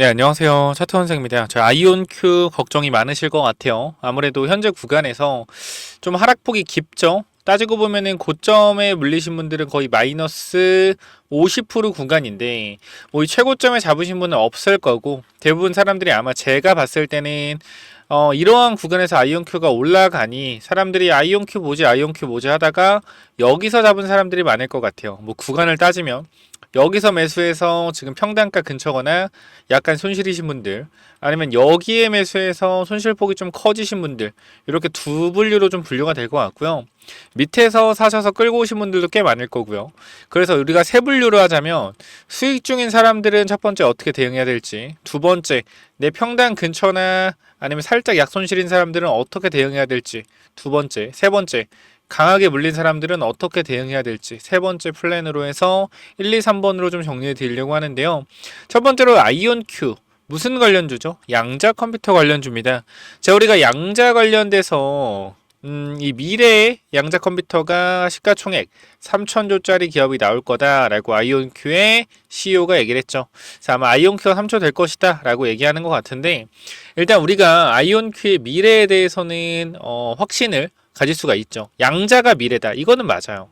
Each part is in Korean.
네, 안녕하세요. 차트원생입니다. 저 아이온큐 걱정이 많으실 것 같아요. 아무래도 현재 구간에서 좀 하락폭이 깊죠? 따지고 보면은 고점에 물리신 분들은 거의 마이너스 50% 구간인데, 뭐 이 최고점에 잡으신 분은 없을 거고, 대부분 사람들이 아마 제가 봤을 때는 이러한 구간에서 아이온큐가 올라가니 사람들이 아이온큐 뭐지 하다가 여기서 잡은 사람들이 많을 것 같아요. 뭐 구간을 따지면 여기서 매수해서 지금 평단가 근처거나 약간 손실이신 분들, 아니면 여기에 매수해서 손실폭이 좀 커지신 분들, 이렇게 두 분류로 좀 분류가 될 것 같고요. 밑에서 사셔서 끌고 오신 분들도 꽤 많을 거고요. 그래서 우리가 세 분류로 하자면 수익 중인 사람들은 첫 번째 어떻게 대응해야 될지, 두 번째 내 평단 근처나 아니면 살짝 약손실인 사람들은 어떻게 대응해야 될지, 두 번째, 세 번째 강하게 물린 사람들은 어떻게 대응해야 될지, 세 번째 플랜으로 해서 1, 2, 3번으로 좀 정리해 드리려고 하는데요. 첫 번째로 아이온큐. 무슨 관련주죠? 양자 컴퓨터 관련주입니다. 자, 우리가 양자 관련돼서 이 미래의 양자 컴퓨터가 시가총액 3천조짜리 기업이 나올 거다라고 아이온큐의 CEO가 얘기를 했죠. 자, 아마 아이온큐가 3조 될 것이다 라고 얘기하는 것 같은데, 일단 우리가 아이온큐의 미래에 대해서는 확신을 가질 수가 있죠. 양자가 미래다. 이거는 맞아요.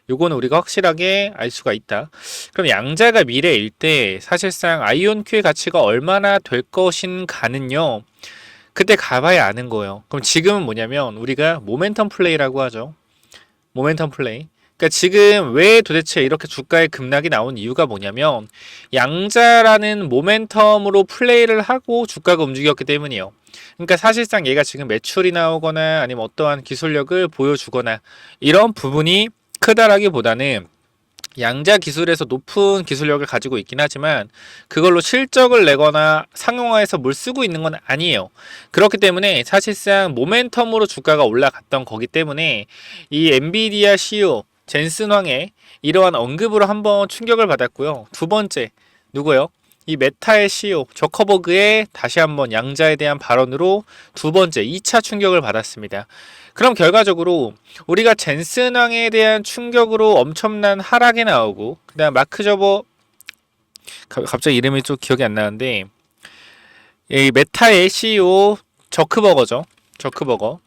요거는 우리가 확실하게 알 수가 있다. 그럼 양자가 미래일 때 사실상 아이온큐의 가치가 얼마나 될 것인가는요, 그때 가봐야 아는 거예요. 그럼 지금은 뭐냐면 우리가 모멘텀 플레이라고 하죠. 모멘텀 플레이. 그러니까 지금 왜 도대체 이렇게 주가의 급락이 나온 이유가 뭐냐면 양자라는 모멘텀으로 플레이를 하고 주가가 움직였기 때문이에요. 그러니까 사실상 얘가 지금 매출이 나오거나 아니면 어떠한 기술력을 보여주거나 이런 부분이 크다라기보다는 양자 기술에서 높은 기술력을 가지고 있긴 하지만 그걸로 실적을 내거나 상용화해서 뭘 쓰고 있는 건 아니에요. 그렇기 때문에 사실상 모멘텀으로 주가가 올라갔던 거기 때문에 이 엔비디아 CEO 젠슨 황의 이러한 언급으로 한번 충격을 받았고요. 두 번째 누구요? 이 메타의 CEO 저커버그의 다시 한번 양자에 대한 발언으로 두 번째 2차 충격을 받았습니다. 그럼 결과적으로 우리가 젠슨 왕에 대한 충격으로 엄청난 하락이 나오고, 그다음 마크 저버 갑자기 이름이 좀 기억이 안 나는데 이 메타의 CEO 저크버거죠. 저크버거.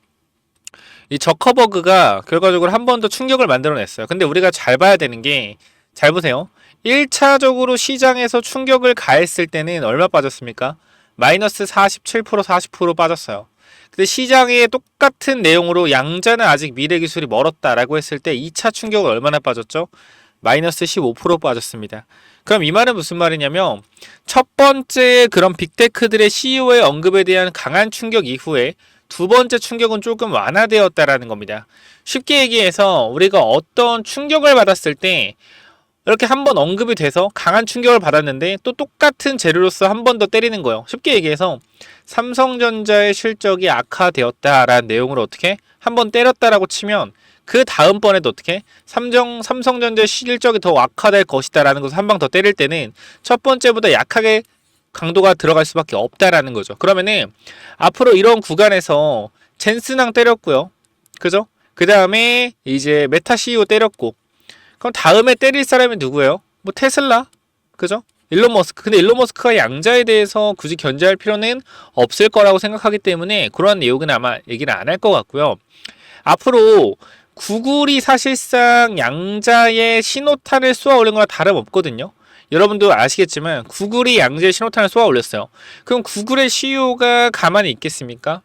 이 저커버그가 결과적으로 한 번 더 충격을 만들어냈어요. 근데 우리가 잘 봐야 되는 게, 잘 보세요. 1차적으로 시장에서 충격을 가했을 때는 얼마 빠졌습니까? 마이너스 47%, 40% 빠졌어요. 근데 시장에 똑같은 내용으로 양자는 아직 미래 기술이 멀었다라고 했을 때 2차 충격은 얼마나 빠졌죠? 마이너스 15% 빠졌습니다. 그럼 이 말은 무슨 말이냐면 첫 번째 그런 빅테크들의 CEO의 언급에 대한 강한 충격 이후에 두 번째 충격은 조금 완화되었다라는 겁니다. 쉽게 얘기해서 우리가 어떤 충격을 받았을 때 이렇게 한번 언급이 돼서 강한 충격을 받았는데 또 똑같은 재료로서 한 번 더 때리는 거예요. 쉽게 얘기해서 삼성전자의 실적이 악화되었다라는 내용으로 어떻게 한 번 때렸다라고 치면 그 다음번에도 어떻게 삼성전자의 실적이 더 악화될 것이다라는 것을 한 방 더 때릴 때는 첫 번째보다 약하게 강도가 들어갈 수밖에 없다라는 거죠. 그러면은 앞으로 이런 구간에서 젠슨왕 때렸고요. 그죠? 그 다음에 이제 메타 CEO 때렸고, 그럼 다음에 때릴 사람이 누구예요? 뭐 테슬라? 그죠? 일론 머스크. 근데 일론 머스크가 양자에 대해서 굳이 견제할 필요는 없을 거라고 생각하기 때문에 그러한 내용은 아마 얘기를 안 할 것 같고요. 앞으로 구글이 사실상 양자의 신호탄을 쏘아 올린 거랑 다름없거든요. 여러분도 아시겠지만 구글이 양자의 신호탄을 쏘아 올렸어요. 그럼 구글의 CEO가 가만히 있겠습니까?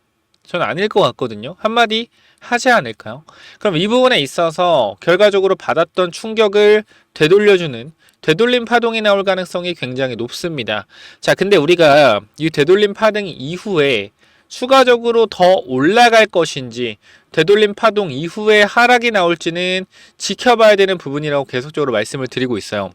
저는 아닐 것 같거든요. 한마디 하지 않을까요? 그럼 이 부분에 있어서 결과적으로 받았던 충격을 되돌려주는 되돌림 파동이 나올 가능성이 굉장히 높습니다. 자, 근데 우리가 이 되돌림 파동 이후에 추가적으로 더 올라갈 것인지 되돌림 파동 이후에 하락이 나올지는 지켜봐야 되는 부분이라고 계속적으로 말씀을 드리고 있어요.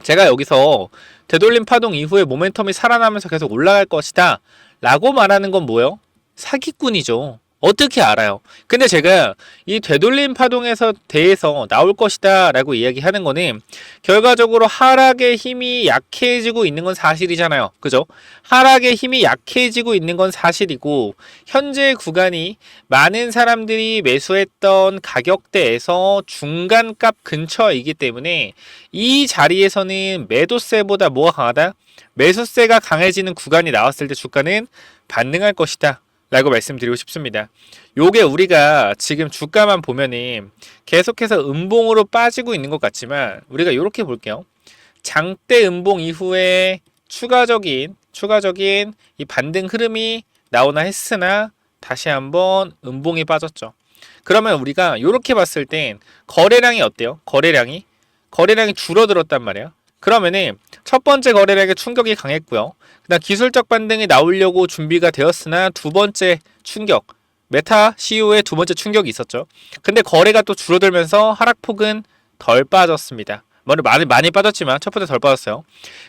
제가 여기서 되돌림 파동 이후에 모멘텀이 살아나면서 계속 올라갈 것이다 라고 말하는 건 뭐예요? 사기꾼이죠. 어떻게 알아요? 근데 제가 이 되돌림 파동에서 대해서 나올 것이다 라고 이야기하는 거는 결과적으로 하락의 힘이 약해지고 있는 건 사실이잖아요. 그죠? 하락의 힘이 약해지고 있는 건 사실이고 현재 구간이 많은 사람들이 매수했던 가격대에서 중간값 근처이기 때문에 이 자리에서는 매도세보다 뭐가 강하다? 매수세가 강해지는 구간이 나왔을 때 주가는 반등할 것이다 라고 말씀드리고 싶습니다. 요게 우리가 지금 주가만 보면은 계속해서 음봉으로 빠지고 있는 것 같지만 우리가 이렇게 볼게요. 장대 음봉 이후에 추가적인 이 반등 흐름이 나오나 했으나 다시 한번 음봉이 빠졌죠. 그러면 우리가 이렇게 봤을 땐 거래량이 어때요? 거래량이 줄어들었단 말이에요. 그러면은 첫 번째 거래량의 충격이 강했고요. 그다음 기술적 반등이 나오려고 준비가 되었으나 두 번째 충격, 메타 CEO의 두 번째 충격이 있었죠. 근데 거래가 또 줄어들면서 하락폭은 덜 빠졌습니다. 많이 빠졌지만 첫 번째 덜 빠졌어요.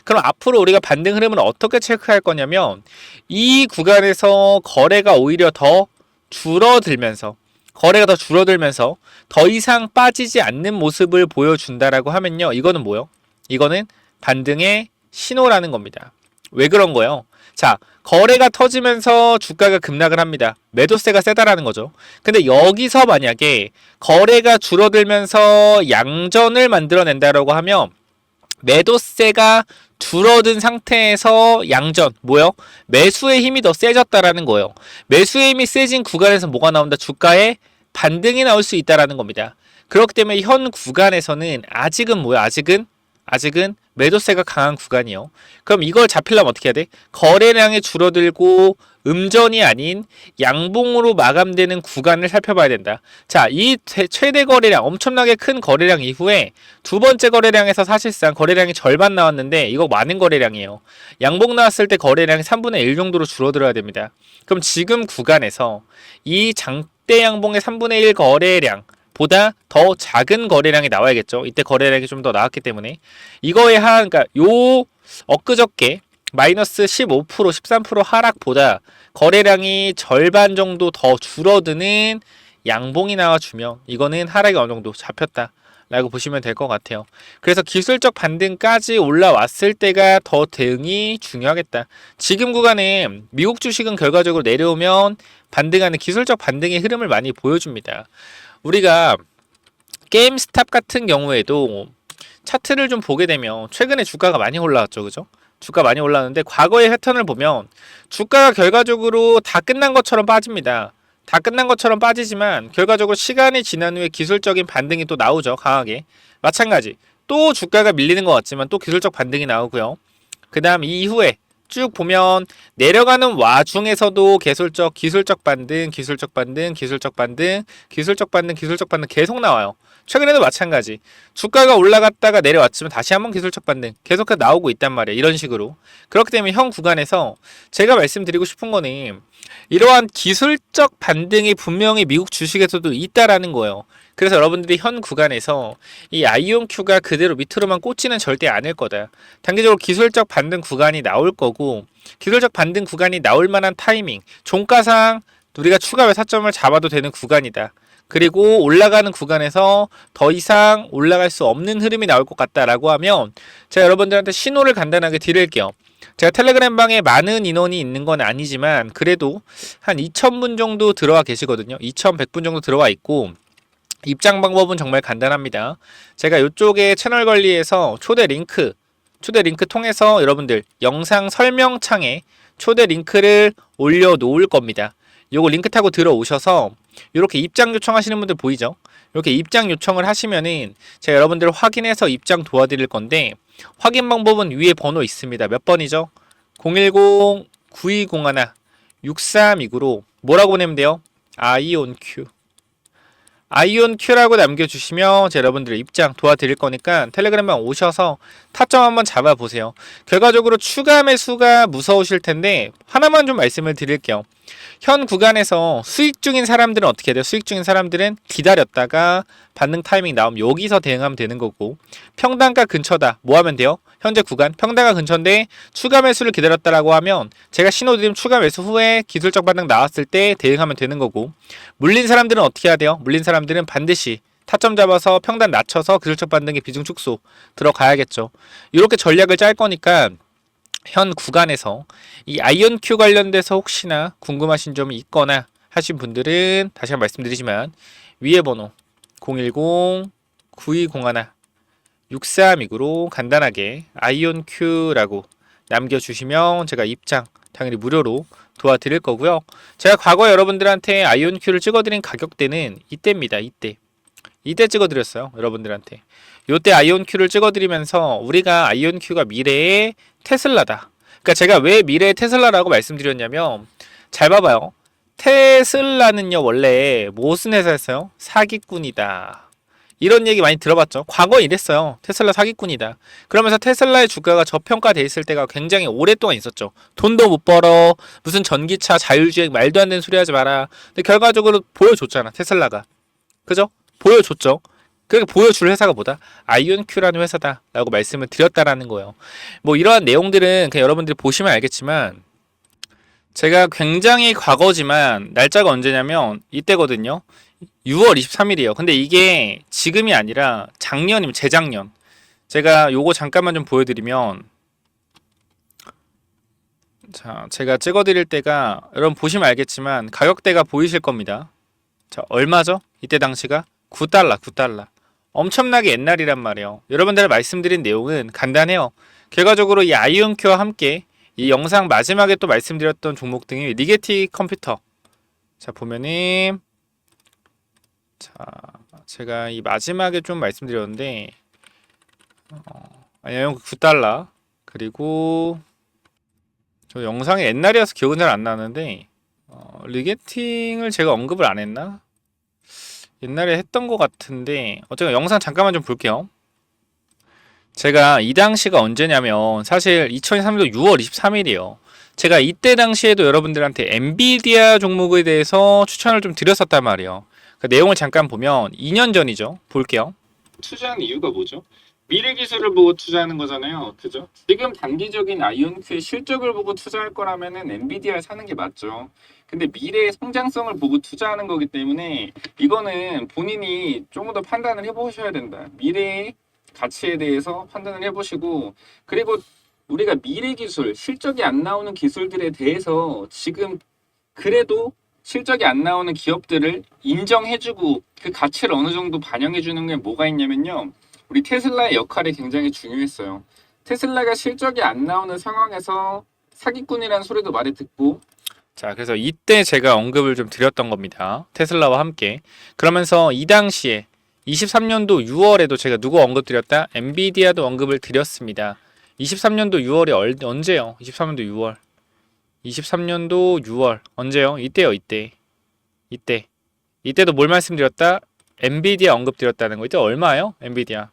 그럼 앞으로 우리가 반등 흐름을 어떻게 체크할 거냐면 이 구간에서 거래가 오히려 더 줄어들면서 더 이상 빠지지 않는 모습을 보여준다라고 하면요. 이거는 뭐요? 이거는 반등의 신호라는 겁니다. 왜 그런 거예요? 자, 거래가 터지면서 주가가 급락을 합니다. 매도세가 세다라는 거죠. 근데 여기서 만약에 거래가 줄어들면서 양전을 만들어낸다라고 하면 매도세가 줄어든 상태에서 양전, 뭐요? 매수의 힘이 더 세졌다라는 거예요. 매수의 힘이 세진 구간에서 뭐가 나온다? 주가에 반등이 나올 수 있다라는 겁니다. 그렇기 때문에 현 구간에서는 아직은 뭐야? 아직은 매도세가 강한 구간이요. 그럼 이걸 잡히려면 어떻게 해야 돼? 거래량이 줄어들고 음전이 아닌 양봉으로 마감되는 구간을 살펴봐야 된다. 자, 이 최대 거래량, 엄청나게 큰 거래량 이후에 두 번째 거래량에서 사실상 거래량이 절반 나왔는데 이거 많은 거래량이에요. 양봉 나왔을 때 거래량이 3분의 1 정도로 줄어들어야 됩니다. 그럼 지금 구간에서 이 장대 양봉의 3분의 1 거래량 보다 더 작은 거래량이 나와야겠죠. 이때 거래량이 좀 더 나왔기 때문에 이거에 그러니까 요 엊그저께 마이너스 15% 13% 하락보다 거래량이 절반 정도 더 줄어드는 양봉이 나와주면 이거는 하락이 어느 정도 잡혔다 라고 보시면 될 것 같아요. 그래서 기술적 반등까지 올라왔을 때가 더 대응이 중요하겠다. 지금 구간에 미국 주식은 결과적으로 내려오면 반등하는 기술적 반등의 흐름을 많이 보여줍니다. 우리가 게임스탑 같은 경우에도 차트를 좀 보게 되면 최근에 주가가 많이 올라왔죠. 그죠? 주가 많이 올라왔는데 과거의 패턴을 보면 주가가 결과적으로 다 끝난 것처럼 빠집니다. 다 끝난 것처럼 빠지지만 결과적으로 시간이 지난 후에 기술적인 반등이 또 나오죠. 강하게. 마찬가지. 또 주가가 밀리는 것 같지만 또 기술적 반등이 나오고요. 그 다음 이후에 쭉 보면 내려가는 와중에서도 기술적 반등 계속 나와요. 최근에도 마찬가지. 주가가 올라갔다가 내려왔지만 다시 한번 기술적 반등 계속해서 나오고 있단 말이에요. 이런 식으로. 그렇기 때문에 현 구간에서 제가 말씀드리고 싶은 거는 이러한 기술적 반등이 분명히 미국 주식에서도 있다라는 거예요. 그래서 여러분들이 현 구간에서 이 아이온큐가 그대로 밑으로만 꽂지는 절대 않을 거다. 단기적으로 기술적 반등 구간이 나올 거고 기술적 반등 구간이 나올 만한 타이밍, 종가상 우리가 추가 매사점을 잡아도 되는 구간이다. 그리고 올라가는 구간에서 더 이상 올라갈 수 없는 흐름이 나올 것 같다라고 하면 제가 여러분들한테 신호를 간단하게 드릴게요. 제가 텔레그램 방에 많은 인원이 있는 건 아니지만 그래도 한 2,000분 정도 들어와 계시거든요. 2,100분 정도 들어와 있고 입장 방법은 정말 간단합니다. 제가 이쪽에 채널 관리에서 초대 링크 통해서 여러분들 영상 설명창에 초대 링크를 올려 놓을 겁니다. 요거 링크 타고 들어오셔서 이렇게 입장 요청하시는 분들 보이죠? 이렇게 입장 요청을 하시면은 제가 여러분들 확인해서 입장 도와드릴 건데 확인 방법은 위에 번호 있습니다. 몇 번이죠? 010-9201-6329로 뭐라고 보내면 돼요? 아이온큐라고 남겨주시면 제가 여러분들의 입장 도와드릴 거니까 텔레그램방 오셔서 타점 한번 잡아보세요. 결과적으로 추가 매수가 무서우실 텐데 하나만 좀 말씀을 드릴게요. 현 구간에서 수익 중인 사람들은 어떻게 해야 돼요? 수익 중인 사람들은 기다렸다가 반등 타이밍 나오면 여기서 대응하면 되는 거고, 평단가 근처다. 뭐 하면 돼요? 현재 구간 평단가 근처인데 추가 매수를 기다렸다라고 하면 제가 신호 드리면 추가 매수 후에 기술적 반등 나왔을 때 대응하면 되는 거고, 물린 사람들은 어떻게 해야 돼요? 물린 사람들은 반드시 타점 잡아서 평단 낮춰서 기술적 반등의 비중 축소 들어가야겠죠. 이렇게 전략을 짤 거니까 현 구간에서 이 아이온큐 관련돼서 혹시나 궁금하신 점이 있거나 하신 분들은 다시 한번 말씀드리지만 위에 번호 010-9201-6329로 간단하게 아이온큐라고 남겨주시면 제가 입장 당연히 무료로 도와드릴 거고요. 제가 과거에 여러분들한테 아이온큐를 찍어드린 가격대는 이때입니다. 이때 찍어드렸어요. 여러분들한테. 요때 아이온큐를 찍어드리면서 우리가 아이온큐가 미래의 테슬라다. 그러니까 제가 왜 미래의 테슬라라고 말씀드렸냐면 잘 봐봐요. 테슬라는요 원래 무슨 회사였어요? 사기꾼이다. 이런 얘기 많이 들어봤죠. 과거에 이랬어요. 테슬라 사기꾼이다. 그러면서 테슬라의 주가가 저평가돼 있을 때가 굉장히 오랫동안 있었죠. 돈도 못 벌어. 무슨 전기차 자율주행 말도 안 되는 소리 하지 마라. 근데 결과적으로 보여줬잖아. 테슬라가. 그죠? 보여줬죠. 그렇게 보여줄 회사가 뭐다? 아이온큐라는 회사다 라고 말씀을 드렸다라는 거예요. 뭐 이러한 내용들은 그냥 여러분들이 보시면 알겠지만 제가 굉장히 과거지만 날짜가 언제냐면 이때거든요. 6월 23일이에요. 근데 이게 지금이 아니라 작년이면 재작년. 제가 요거 잠깐만 좀 보여드리면 자, 제가 찍어드릴 때가 여러분 보시면 알겠지만 가격대가 보이실 겁니다. 자, 얼마죠? 이때 당시가 9달러. 엄청나게 옛날이란 말이에요. 여러분들 말씀드린 내용은 간단해요. 결과적으로 이 아이온큐와 함께 이 영상 마지막에 또 말씀드렸던 종목 등이 리게티 컴퓨터. 자, 보면은 자, 제가 이 마지막에 좀 말씀드렸는데 아이온큐 9달러. 그리고 저 영상이 옛날이어서 기억은 잘 안 나는데 리게팅을 제가 언급을 안 했나? 옛날에 했던 것 같은데 어쨌든 영상 잠깐만 좀 볼게요. 제가 이 당시가 언제냐면 사실 2023년도 6월 23일이에요. 제가 이때 당시에도 여러분들한테 엔비디아 종목에 대해서 추천을 좀 드렸었단 말이에요. 그 내용을 잠깐 보면 2년 전이죠. 볼게요. 투자하는 이유가 뭐죠? 미래 기술을 보고 투자하는 거잖아요. 그죠? 지금 단기적인 아이온큐의 실적을 보고 투자할 거라면은 엔비디아를 사는 게 맞죠. 근데 미래의 성장성을 보고 투자하는 거기 때문에 이거는 본인이 조금 더 판단을 해보셔야 된다. 미래의 가치에 대해서 판단을 해보시고, 그리고 우리가 미래 기술, 실적이 안 나오는 기술들에 대해서 지금 그래도 실적이 안 나오는 기업들을 인정해주고 그 가치를 어느 정도 반영해주는 게 뭐가 있냐면요. 우리 테슬라의 역할이 굉장히 중요했어요. 테슬라가 실적이 안 나오는 상황에서 사기꾼이라는 소리도 많이 듣고, 자, 그래서 이때 제가 언급을 좀 드렸던 겁니다. 테슬라와 함께. 그러면서 이 당시에 23년도 6월에도 제가 누구 언급드렸다? 엔비디아도 언급을 드렸습니다. 23년도 6월이 언제요? 23년도 6월. 23년도 6월. 언제요? 이때요, 이때. 이때도 뭘 말씀드렸다? 엔비디아 언급드렸다는 거. 이때 얼마예요? 엔비디아.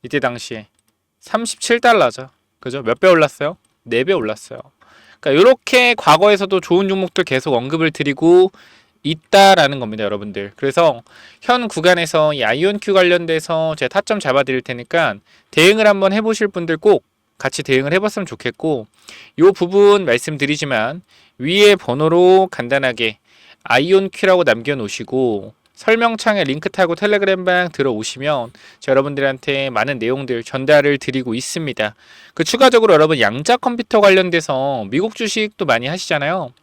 이때 당시에 37달러죠. 그죠? 몇 배 올랐어요? 4배 올랐어요. 그러니까 이렇게 과거에서도 좋은 종목들 계속 언급을 드리고 있다라는 겁니다, 여러분들. 그래서 현 구간에서 이 아이온큐 관련돼서 제가 타점 잡아드릴 테니까 대응을 한번 해보실 분들 꼭 같이 대응을 해봤으면 좋겠고, 이 부분 말씀드리지만 위에 번호로 간단하게 아이온큐라고 남겨놓으시고 설명창에 링크 타고 텔레그램방 들어오시면 제가 여러분들한테 많은 내용들 전달을 드리고 있습니다. 그 추가적으로 여러분 양자 컴퓨터 관련돼서 미국 주식도 많이 하시잖아요.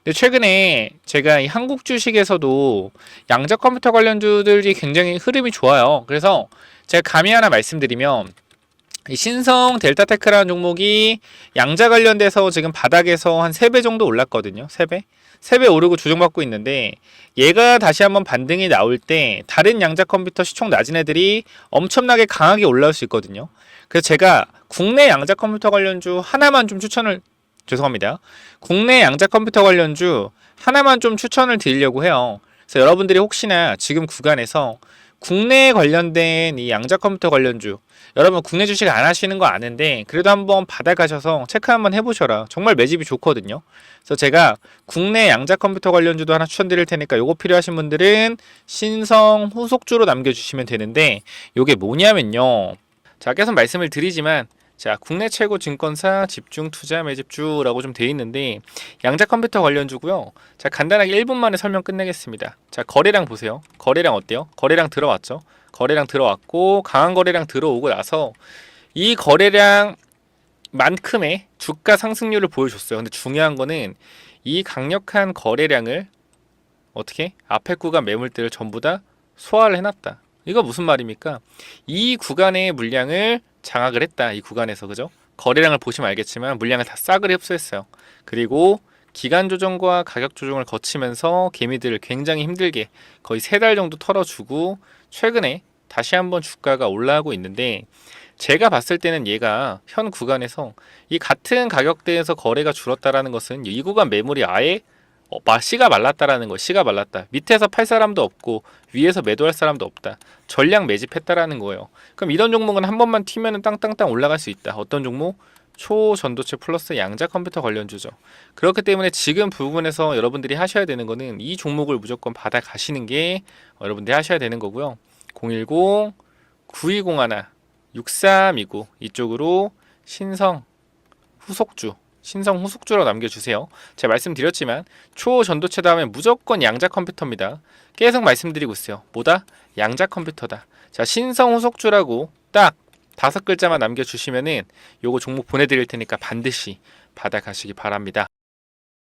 근데 최근에 제가 이 한국 주식에서도 양자 컴퓨터 관련주들이 굉장히 흐름이 좋아요. 그래서 제가 감히 하나 말씀드리면 이 신성 델타테크라는 종목이 양자 관련돼서 지금 바닥에서 한 3배 정도 올랐거든요. 3배 오르고 조정받고 있는데, 얘가 다시 한번 반등이 나올 때 다른 양자 컴퓨터 시총 낮은 애들이 엄청나게 강하게 올라올 수 있거든요. 그래서 제가 국내 양자 컴퓨터 관련주 하나만 좀 국내 양자 컴퓨터 관련주 하나만 좀 추천을 드리려고 해요. 그래서 여러분들이 혹시나 지금 구간에서 국내에 관련된 이 양자 컴퓨터 관련주, 여러분 국내 주식 안 하시는 거 아는데 그래도 한번 받아가셔서 체크 한번 해보셔라. 정말 매집이 좋거든요. 그래서 제가 국내 양자 컴퓨터 관련주도 하나 추천드릴 테니까 요거 필요하신 분들은 신성 후속주로 남겨주시면 되는데, 요게 뭐냐면요, 자 계속 말씀을 드리지만, 자 국내 최고 증권사 집중 투자 매집주라고 좀 돼 있는데 양자 컴퓨터 관련주고요. 자 간단하게 1분 만에 설명 끝내겠습니다. 자 거래량 보세요. 거래량 어때요? 거래량 들어왔죠. 거래량 들어왔고 강한 거래량 들어오고 나서 이 거래량만큼의 주가 상승률을 보여줬어요. 근데 중요한 거는 이 강력한 거래량을 어떻게 앞에 구간 매물대를 전부 다 소화를 해놨다. 이거 무슨 말입니까? 이 구간의 물량을 장악을 했다. 이 구간에서, 그죠? 거래량을 보시면 알겠지만 물량을 다 싸그리 흡수했어요. 그리고 기간 조정과 가격 조정을 거치면서 개미들을 굉장히 힘들게 거의 3달 정도 털어주고 최근에 다시 한번 주가가 올라가고 있는데, 제가 봤을 때는 얘가 현 구간에서 이 같은 가격대에서 거래가 줄었다라는 것은 이 구간 매물이 아예 씨가 말랐다라는 거. 씨가 말랐다. 밑에서 팔 사람도 없고 위에서 매도할 사람도 없다. 전량 매집했다라는 거예요. 그럼 이런 종목은 한 번만 튀면은 땅땅땅 올라갈 수 있다. 어떤 종목? 초전도체 플러스 양자 컴퓨터 관련주죠. 그렇기 때문에 지금 부분에서 여러분들이 하셔야 되는 거는 이 종목을 무조건 받아 가시는 게 여러분들이 하셔야 되는 거고요. 010-9201-6329 이쪽으로 신성 후속주로 남겨주세요. 제가 말씀드렸지만 초전도체 다음에 무조건 양자 컴퓨터입니다. 계속 말씀드리고 있어요. 뭐다? 양자 컴퓨터다. 자, 신성 후속주라고 딱 5글자만 남겨주시면은 요거 종목 보내드릴 테니까 반드시 받아가시기 바랍니다.